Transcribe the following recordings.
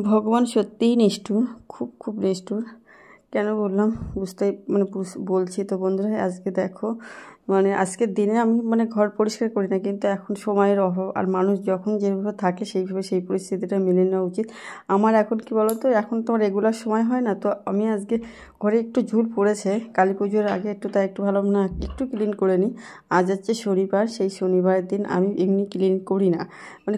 ভগবান সত্যিই নিষ্ঠুর, খুব খুব নিষ্ঠুর। কেন বললাম বলছি তো বন্ধুরা, আজকে দেখো আজকের দিনে আমি ঘর পরিষ্কার করি না, কিন্তু এখন সময়ের অভাব, আর মানুষ যখন যেভাবে থাকে সেইভাবে সেই পরিস্থিতিটা মেনে নেওয়া উচিত। আমার এখন কি বলো তো, এখন তো রেগুলার সময় হয় না, তো আমি আজকে ঘরে একটু ঝুল পড়েছে কালী পুজোর আগে, তাই একটু ভালো না একটু ক্লিন করে নিই। আজ হচ্ছে শনিবার, সেই শনিবারের দিন আমি এমনি ক্লিন করি না,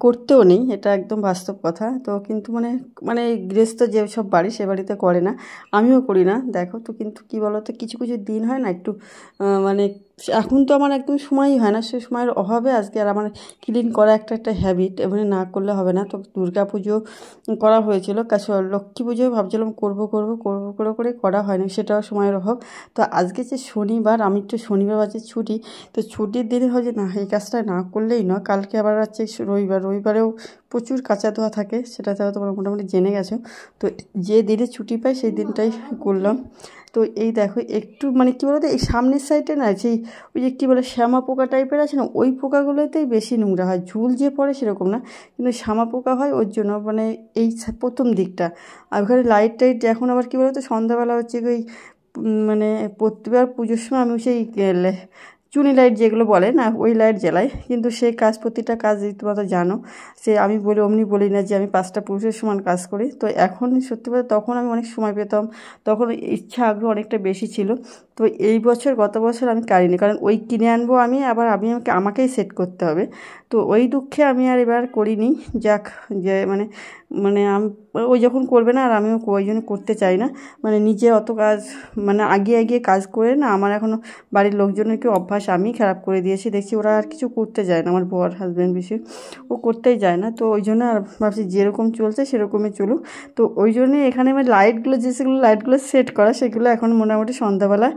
করতেও নেই, এটা একদম বাস্তব কথা। তো কিন্তু গৃহস্থ যেসব বাড়ি সে বাড়িতে করে না, আমিও করি না। দেখো তো, কিন্তু কি বলো তো, কিছু কিছু দিন হয় না একটু এখন তো আমার একদম সময়ই হয় না, সে সময়ের অভাবে আজকে আর আমার ক্লিন করা একটা হ্যাবিট, না করলে হবে না। তো দুর্গা পুজো করা হয়েছিল, লক্ষ্মী পুজো ভাবছিলাম করবো করে করা হয়নি, সেটাও সময়ের অভাব। তো আজকে যে শনিবার, আমি একটু শনিবার বাজে ছুটি, তো ছুটির দিনে হয় যে না, এই কাজটা না করলেই নয়। কালকে আবার হচ্ছে রবিবারেও প্রচুর কাঁচা ধোয়া থাকে, সেটা তোমরা মোটামুটি জেনে গেছো। তো যে দিনে ছুটি পাই সেই দিনটাই করলাম। তো এই দেখো একটু কী বলতো, এই সামনের সাইডে না সেই ওই যে কী বলে শ্যামা পোকা টাইপের আছে না, ওই পোকাগুলোতেই বেশি নোংরা হয়। ঝুল যে পড়ে সেরকম না, কিন্তু শ্যামা পোকা হয়, ওর জন্য এই প্রথম দিকটা। আর ওখানে লাইট টাইট এখন আবার কী বলতো, সন্ধ্যাবেলা হচ্ছে ওই প্রতিবার পুজোর সময় আমি সেই চুনি লাইট যেগুলো বলে না, ওই লাইট জ্বালাই, কিন্তু সেই কাজ প্রতিটা কাজ তোমরা তো জানো, সে আমি অমনি বলি না যে আমি 5টা পুরুষের সমান কাজ করি। তো এখন সত্যি বলতে তখন আমি অনেক সময় পেতাম, তখন ইচ্ছা আগ্রহ অনেকটা বেশি ছিল। তো এই বছর গত বছর আমি কারিনি, কারণ ওই কিনে আনবো আমি, আবার আমাকেই সেট করতে হবে। তো ওই দুঃখে আমি আর এবার করিনি। যাক, যে আমি ওই যখন করবে না, আর আমিও ওই জন্য করতে চাই না। নিজে অত কাজ এগিয়ে কাজ করে না, আমার এখনও বাড়ির লোকজনের কি অভ্যাস আমি খারাপ করে দিয়েছি, দেখছি ওরা আর কিছু করতে যায় না, আমার বর হাজব্যান্ড বেশি ও করতেই যায় না। তো ওই জন্য আর ভাবছি যেরকম চলছে সেরকমই চলুক। তো ওই জন্যে এখানে লাইটগুলো লাইটগুলো সেট করা, সেগুলো এখন মোটামুটি সন্ধ্যাবেলা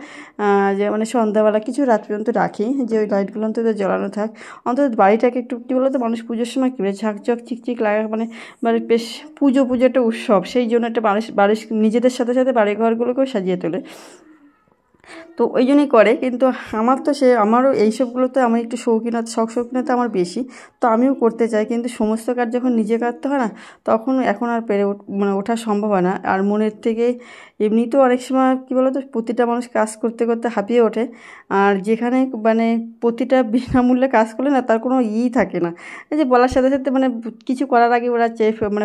সন্ধ্যাবেলা কিছু রাত পর্যন্ত রাখি, যে ওই লাইটগুলো অন্তত জ্বালানো থাক, অন্তত বাড়িটাকে একটু কী বলতো, মানুষ পুজোর সময় কী ঝাঁকঝাঁক চিকচিক লাগা, বেশ পুজো একটা উৎসব, সেই জন্য একটা বাড়ির নিজেদের সাথে সাথে বাড়িঘরগুলোকেও সাজিয়ে তোলে। তো ওই জন্যই করে, কিন্তু আমারও এইসবগুলোতে আমি একটু শৌখিনতা আমার বেশি। তো আমিও করতে চাই, কিন্তু সমস্ত কাজ যখন নিজে করতে হয় না, তখন এখন আর ওঠা সম্ভব হয় না। আর মনের থেকে এমনিতেও অনেক সময় কী বলতো, প্রতিটা মানুষ কাজ করতে করতে হাঁপিয়ে ওঠে, আর যেখানে প্রতিটা বিনামূল্যে কাজ করলে না, তার কোনো থাকে না। এই যে বলার সাথে সাথে কিছু করার আগে ওরা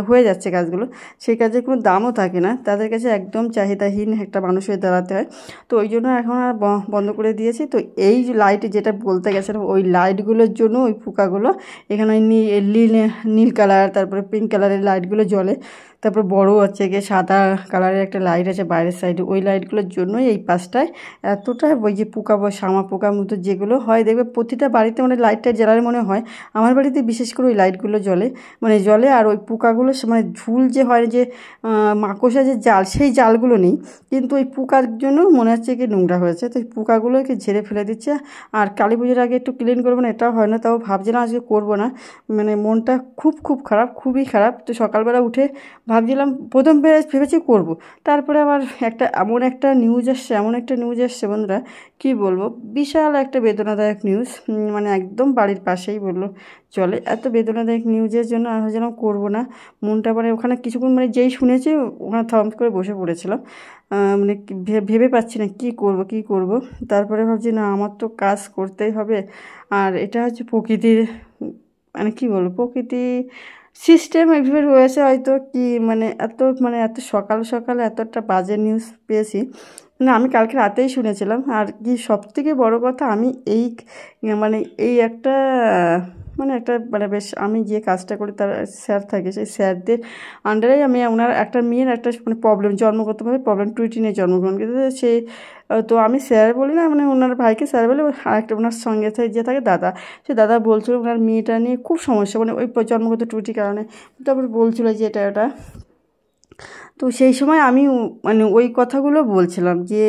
হয়ে যাচ্ছে কাজগুলো, সেই কাজের কোনো দামও থাকে না, তাদের কাছে একদম চাহিদাহীন একটা মানুষ হয়ে দাঁড়াতে হয়। তো ওই জন্য এখন আর বন্ধ করে দিয়েছি। তো এই যে লাইট যেটা বলতে গেছিলাম, ওই লাইটগুলোর জন্য ওই পোকাগুলো এখানে ওই নীল কালার, তারপরে পিঙ্ক কালারের লাইটগুলো জ্বলে। তারপর বড় হচ্ছে গিয়ে সাদা কালারের একটা লাইট আছে বাইরের সাইডে, ওই লাইটগুলোর জন্যই এই পাশটায় এতটা ওই যে পোকা বা শামা পোকার মতো যেগুলো হয়, দেখবে প্রতিটা বাড়িতে লাইটটা জ্বালালে মনে হয়। আমার বাড়িতে বিশেষ করে ওই লাইটগুলো জ্বলে, আর ওই পোকাগুলো ঝুল যে হয়, যে মাকড়সা যে জাল, সেই জালগুলো নেই, কিন্তু ওই পোকার জন্য মনে হচ্ছে কি নোংরা হয়েছে, তো এই পোকাগুলোকে ঝেড়ে ফেলে দিচ্ছে। আর কালী পুজোর আগে একটু ক্লিন করবো না, এটাও হয় না, তাও ভাবছিলাম আজকে করবো না, মনটা খুব খারাপ, খুবই খারাপ। তো সকালবেলা উঠে ভাবছিলাম, প্রথম ভেবেছি করব, তারপরে আবার এমন একটা নিউজ আসছে বন্ধুরা, কী বলবো, বিশাল একটা বেদনাদায়ক নিউজ, একদম বাড়ির পাশেই বললো চলে। এত বেদনাদায়ক নিউজের জন্য আর ভাবছিলাম করবো না। মনটা ওখানে কিছুক্ষণ যেই শুনেছি ওখানে থম করে বসে পড়েছিলাম, ভেবে পাচ্ছি না কী করব। তারপরে ভাবছি না, আমার তো কাজ করতেই হবে। আর এটা হচ্ছে প্রকৃতির কী বলবো, প্রকৃতি সিস্টেম এইভাবে রয়েছে হয়তো, কি এত সকাল সকালে এতটা বাজে নিউজ পেয়েছি না, আমি কালকে রাতেই শুনেছিলাম। আর কি সবথেকে বড় কথা, আমি এই একটা বেশ, আমি যে কাজটা করি তার স্যার থাকে, সেই স্যারদের আন্ডারেই আমি ওনার একটা মেয়ের একটা প্রবলেম, জন্মগতভাবে প্রবলেম, টুইটি নিয়ে জন্মগ্রহণ করেছে সে। তো আমি স্যার বলি না, ওনার ভাইকে স্যার বলে, আরেকটা ওনার সঙ্গে যে থাকে দাদা, সে দাদা বলছিল ওনার মেয়েটা নিয়ে খুব সমস্যা, ওই জন্মগত ত্রুটির কারণে। তারপর বলছিল যে এটা। তো সেই সময় আমি ওই কথাগুলো বলছিলাম, যে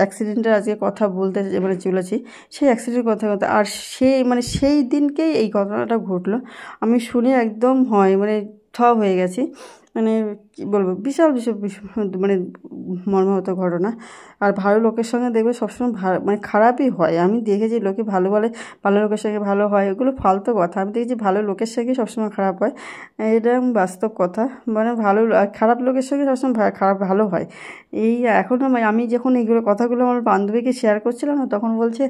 অ্যাক্সিডেন্টের আজকে কথা বলতে চলেছি, সেই অ্যাক্সিডেন্টের কথা। আর সেই দিনকেই এই ঘটনাটা ঘটলো। আমি শুনে একদম থ হয়ে গেছি। মানে কী বলবো, বিশাল বিশাল মানে মর্মাহত ঘটনা। আর ভালো লোকের সঙ্গে দেখবে সবসময় মানে খারাপই হয়। আমি দেখেছি লোকে ভালো বলে, ভালো লোকের সঙ্গে ভালো হয়, ওগুলো ফালতু কথা। আমি দেখেছি ভালো লোকের সঙ্গে সবসময় খারাপ হয়, এটা বাস্তব কথা। মানে ভালো খারাপ লোকের সঙ্গে সবসময় খারাপ ভালো হয়। এই এখন আমি যখন এইগুলো কথাগুলো আমার বান্ধবীকে শেয়ার করছিলাম না, তখন বলছে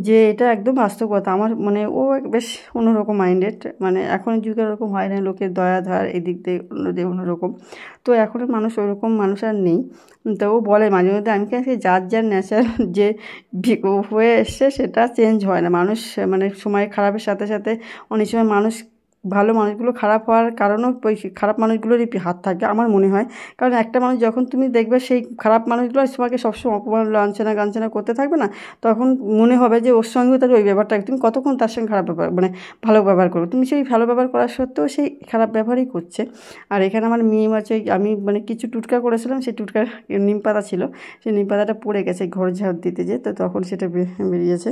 যে এটা একদম বাস্তব কথা। আমার মানে ও বেশ অন্যরকম মাইন্ডেড, মানে এখন যুগে ওরকম হয় না, লোকের দয়া ধার এদিক দিয়ে অন্যরকম। তো এখনের মানুষ ওরকম মানুষ আর নেই। তো ও বলে মাঝে মধ্যে, আমি কেন যার যার নেচার যে হয়ে এসছে সেটা চেঞ্জ হয় না। মানুষ মানে সময় খারাপের সাথে সাথে অনেক সময় মানুষ ভালো মানুষগুলো খারাপ হওয়ার কারণেও ওই খারাপ মানুষগুলোরই হাত থাকে আমার মনে হয়। কারণ একটা মানুষ যখন তুমি দেখবে সেই খারাপ মানুষগুলো তোমাকে সবসময় অপমান লাঞ্ছনা গাঞ্ছনা করতে থাকবে না, তখন মনে হবে যে ওর সঙ্গেও তার ওই ব্যাপারটা, তুমি কতক্ষণ তার সঙ্গে খারাপ ব্যবহার মানে ভালো ব্যবহার করবে, তুমি সেই ভালো ব্যবহার করার সত্ত্বেও সেই খারাপ ব্যবহারই করছে। আর এখানে আমার মেয়ে আছে, আমি মানে কিছু টুটকা করেছিলাম, সেই টুটকার নিম পাতা ছিল, সেই নিম পাতাটা পড়ে গেছে ঘর ঝাড় দিতে যে, তো তখন সেটা বেরিয়েছে।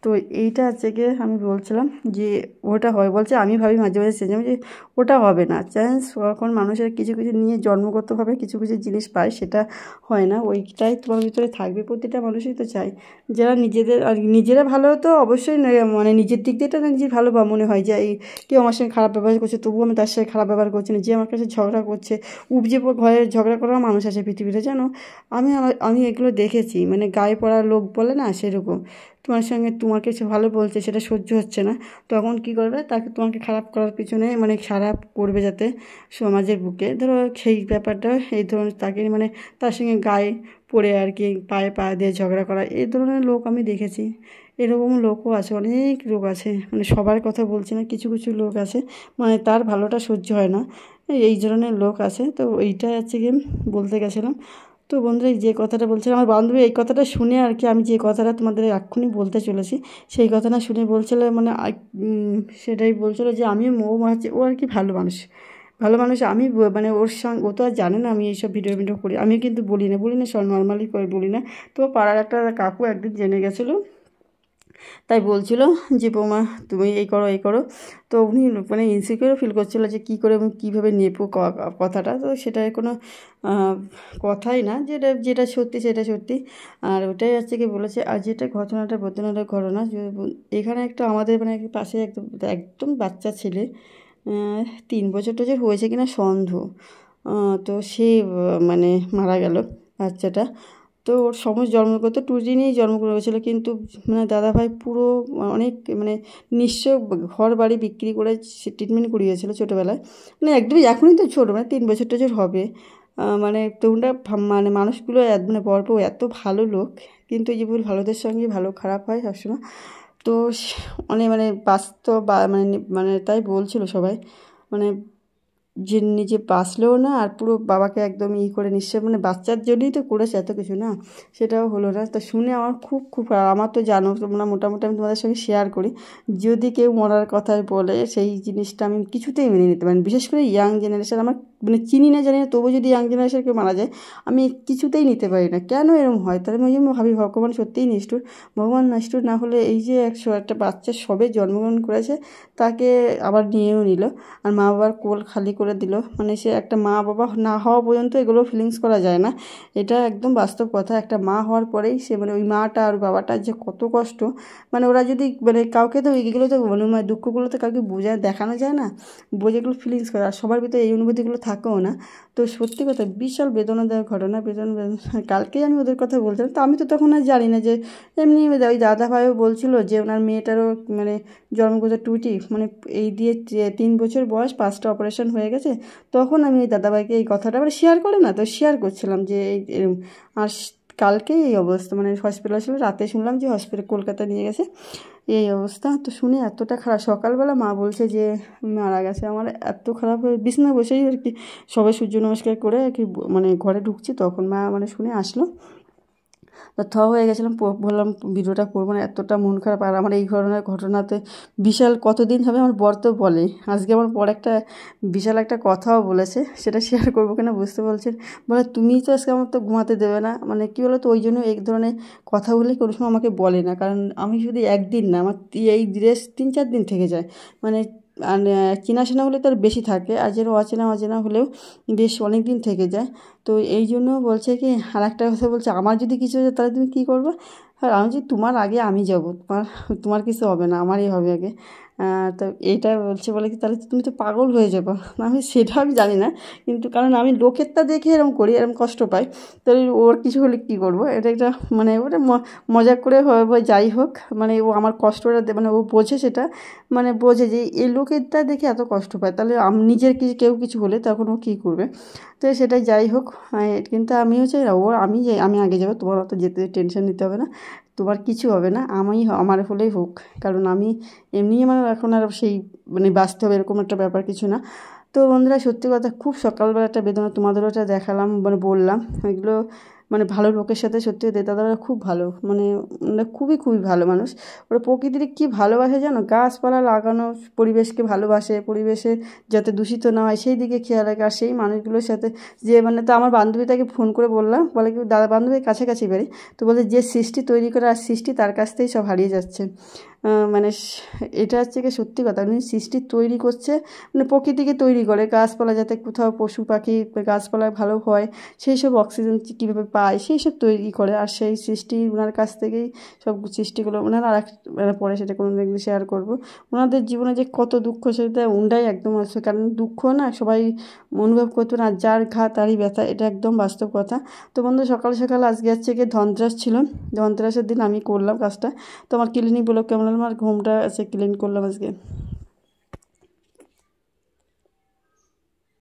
তো এইটা হচ্ছে গিয়ে আমি বলছিলাম যে ওটা হয়, বলছে আমি ভাবি মাঝে মাঝে চেঞ্জ, যে ওটা হবে না চেঞ্জ। এখন মানুষের কিছু কিছু নিয়ে জন্মগতভাবে কিছু কিছু জিনিস পায়, সেটা হয় না, ওইটাই তোমার ভিতরে থাকবে। প্রতিটা মানুষই তো চায় যারা নিজেদের আর নিজেরা ভালো, তো অবশ্যই মানে নিজের দিক দিয়ে এটা নিজের ভালো বা মনে হয় যে এই কেউ আমার সঙ্গে খারাপ ব্যবহার করছে তবুও আমি তার সঙ্গে খারাপ ব্যবহার করছি না, যে আমার কাছে ঝগড়া করছে, উপজে ঘরে ঝগড়া করার মানুষ আছে পৃথিবীতে জানো। আমি এগুলো দেখেছি, মানে গায়ে পড়া লোক বলে না, সেরকম তোমার সঙ্গে তোমাকে সে ভালো বলছে, সেটা সহ্য হচ্ছে না, তখন কি করবে, তাকে তোমাকে খারাপ করার পিছনে মানে খারাপ করবে যাতে সমাজের বুকে, ধরো সেই ব্যাপারটা এই ধরনের তাকে মানে তার সঙ্গে গায়ে পড়ে আর কি পায়ে পা দিয়ে ঝগড়া করা, এই ধরনের লোক আমি দেখেছি। এরকম লোকও আছে, অনেক লোক আছে, মানে সবার কথা বলছি না, কিছু কিছু লোক আছে মানে তার ভালোটা সহ্য হয় না, এই ধরনের লোক আছে। তো এইটাই হচ্ছে কি বলতে গেছিলাম। তো বন্ধুরা, যে কথাটা বলছিলাম, আমার বান্ধবী এই কথাটা শুনে আর কি, আমি যে কথাটা তোমাদের এক্ষুনি বলতে চলেছি সেই কথাটা শুনে বলছিল, মানে সেটাই বলছিল যে আমিও ও আর কি ভালো মানুষ, ভালো মানুষ। আমি মানে ওর সঙ্গে, ও তো আর জানে না আমি এইসব ভিডিও করি, আমি কিন্তু বলি না সব নর্মালি বলি না। তো পাড়ার একটা কাকু একদিন জেনে গেছিলো, তাই বলছিল যে বৌমা তুমি এই করো এই করো। তো উনি মানে ইনসিকিউরও ফিল করছিল যে কী করে আমি কীভাবে নেবো কথাটা। তো সেটা কোনো কথাই না, যেটা যেটা সত্যি সেটা সত্যি। আর ওটাই হচ্ছে কি বলেছে। আর যেটা ঘটনাটা ঘটনা এখানে একটা আমাদের মানে পাশে একদম একদম বাচ্চা ছেলে, 3 বছর টছর হয়েছে কিনা সন্দেহ। তো সে মানে মারা গেল বাচ্চাটা। তো ওর জন্মগত ত্রুটি নিয়েই জন্ম করেছিল, কিন্তু মানে দাদাভাই পুরো অনেক মানে নিঃস্ব, ঘর বাড়ি বিক্রি করে সে ট্রিটমেন্ট করিয়েছিল ছোটোবেলায়, মানে একদমই এখনই তো ছোটো, মানে 3 বছর টছর হবে। মানে তোমরা মানে মানুষগুলো মানে বড় এত ভালো লোক, কিন্তু এই যে ভালোদের সঙ্গে ভালো খারাপ হয় সবসময়। তো অনেক মানে বাস্তব মানে মানে তাই বলছিল সবাই, মানে যে নিজে বাঁচলেও না, আর পুরো বাবাকে একদম করে নিঃশ্বাস, মানে বাচ্চার জন্যই তো করেছে এত কিছু না, সেটাও হলো না। তো শুনে আমার খুব খুব আমার তো জানো তোমরা, মোটামুটি আমি তোমাদের সঙ্গে শেয়ার করি, যদি কেউ মরার কথায় বলে সেই জিনিসটা আমি কিছুতেই মেনে নিতে পারি, বিশেষ করে ইয়াং জেনারেশন। আমার মানে চিনি না জানি না, তবু যদি ইয়াং জেনারেশন কেউ মারা যায় আমি কিছুতেই নিতে পারি না, কেন এরকম হয়। তাহলে আমি ভাবি ভগবান সত্যিই নিষ্ঠুর, ভগবান নিষ্ঠুর না হলে এই যে একটা বাচ্চা সবে জন্মগ্রহণ করেছে তাকে আবার নিয়েও নিল, আর মা বাবার কোল খালি করে দিল। মানে সে একটা মা বাবা না হওয়া পর্যন্ত এগুলো ফিলিংস করা যায় না, এটা একদম বাস্তব কথা। একটা মা হওয়ার পরেই সে মানে ওই মাটা আর বাবাটার যে কত কষ্ট, মানে ওরা যদি মানে কাউকে তো এগুলো তো মানে দুঃখগুলো তো কাউকে দেখানো যায় না, বোঝেগুলো ফিলিংস করে, আর সবার ভিতরে এই অনুভূতিগুলো থাকেও না। তো সত্যি কথা বিশাল বেদনাদায়ক ঘটনা, কালকেই আমি ওদের কথা বলছিলাম। তো আমি তো তখন আর জানি না যে এমনি ওই দাদা ভাইও বলছিল যে ওনার মেয়েটারও মানে জন্মগত ত্রুটি, মানে এই দিয়ে 3 বছর বয়স 5টা অপারেশন হয়ে গেছে। তখন আমি এই দাদাভাইকে এই কথাটা মানে শেয়ার করে না, তো শেয়ার করছিলাম যে এই আর কালকেই এই অবস্থা, মানে হসপিটাল ছিল, রাতে শুনলাম যে হসপিটাল কলকাতা নিয়ে গেছে, এই অবস্থা। তো শুনে এতটা খারাপ, সকালবেলা মা বলছে যে মারা গেছে, আমার এত খারাপ হয়ে বিছানা বসেই আর কি সবাই সূর্য নমস্কার করে আর কি মানে ঘরে ঢুকছি, তখন মা মানে শুনে আসলো। তো হয়ে গেছিলাম, বললাম ভিডিওটা করবো না, এতটা মন খারাপ। আর আমার এই ধরনের ঘটনাতে বিশাল কতদিন হবে, আমার বর তো বলে, আজকে আমার বর একটা বিশাল একটা কথাও বলেছে, সেটা শেয়ার করবো কিনা বুঝতে বলছেন। বলে তুমি তো আজকে আমার তো ঘুমাতে দেবে না, মানে কী বলো তো, ওই জন্য এই ধরনের কথা বলে কোনো সময় আমাকে বলে না, কারণ আমি শুধু একদিন না, আমার এই 3-4 দিন থেকে যায়, মানে আর চেনাশোনা হলে তার বেশি থাকে, আর যেন অচেনা অচেনা হলেও বেশ অনেক দিন থেকে যায়। তো এই জন্য বলছে কি, আর একটা কথা বলছে, আমার যদি কিছু হয়ে যায় তাহলে তুমি কী করবে? আর আমি বলছি তোমার আগে আমি যাব, তোমার কিছু হবে না, আমারই হবে আগে। তো এইটা বলছে, বলে কি তাহলে তুমি তো পাগল হয়ে যাবো। আমি সেটা আমি জানি না, কিন্তু কারণ আমি লোকেরটা দেখে এরকম করি, এরকম কষ্ট পাই, তাহলে ওর কিছু হলে কী করবো? এটা একটা মানে ওটা মজা করে হবে যাই হোক, মানে ও আমার কষ্টটা মানে ও বোঝে সেটা, মানে বোঝে যে এই লোকেরটা দেখে এত কষ্ট পায়, তাহলে নিজের কেউ কিছু হলে তখন ও কী করবে? তো সেটাই যাই হোক, কিন্তু আমিও চাই না আমি আগে যাবো, তোমার অত যেতে টেনশন নিতে হবে না, তোমার কিছু হবে না, আমার হলেই হোক। কারণ আমি এমনিই আমার এখন আর সেই মানে বাঁচতে হবে এরকম একটা ব্যাপার কিছু না। তো বন্ধুরা, সত্যি কথা খুব সকালবেলা একটা বেদনা, তোমাদেরও এটা দেখালাম, মানে বললাম এগুলো, মানে ভালো লোকের সাথে সত্যি দাদারা খুব ভালো, মানে খুবই খুবই ভালো মানুষ। ওরা প্রকৃতির কী ভালোবাসে জানো, গাছপালা লাগানো, পরিবেশকে ভালোবাসে, পরিবেশে যাতে দূষিত না হয় সেই দিকে খেয়াল রাখে। আর সেই মানুষগুলোর সাথে যে মানে, তো আমার বান্ধবীটাকে ফোন করে বললাম, বলে কি দাদা বান্ধবীর কাছাকাছি বাড়ি, তো বলে যে সৃষ্টি তৈরি করে, আর সৃষ্টি তার কাছ থেকেই সব হারিয়ে যাচ্ছে। মানে এটা হচ্ছে কি সত্যি কথা, উনি সৃষ্টি তৈরি করছে, মানে প্রকৃতিকে তৈরি করে, গাছপালা যাতে কোথাও পশু পাখি গাছপালা ভালো হয়, সেই সব অক্সিজেন কীভাবে পায় সেই সব তৈরি করে, আর সেই সৃষ্টি ওনার কাছ থেকেই সব সৃষ্টিগুলো। ওনারা আর পরে সেটা কোনো দিন শেয়ার করবো, ওনাদের জীবনে যে কত দুঃখ সেটা উন্ডাই একদম আছে, কারণ দুঃখ না সবাই অনুভব করতো না, যার ঘা তারই ব্যথা, এটা একদম বাস্তব কথা। তো বন্ধু, সকাল সকাল আজকে হচ্ছে গিয়ে ধনতেরাস ছিল, ধনতেরাসের দিন আমি করলাম কাজটা। তো আমার ক্লিনিক বলো কেমন, আমার ঘুমটা আছে ক্লিন করলাম আজকে।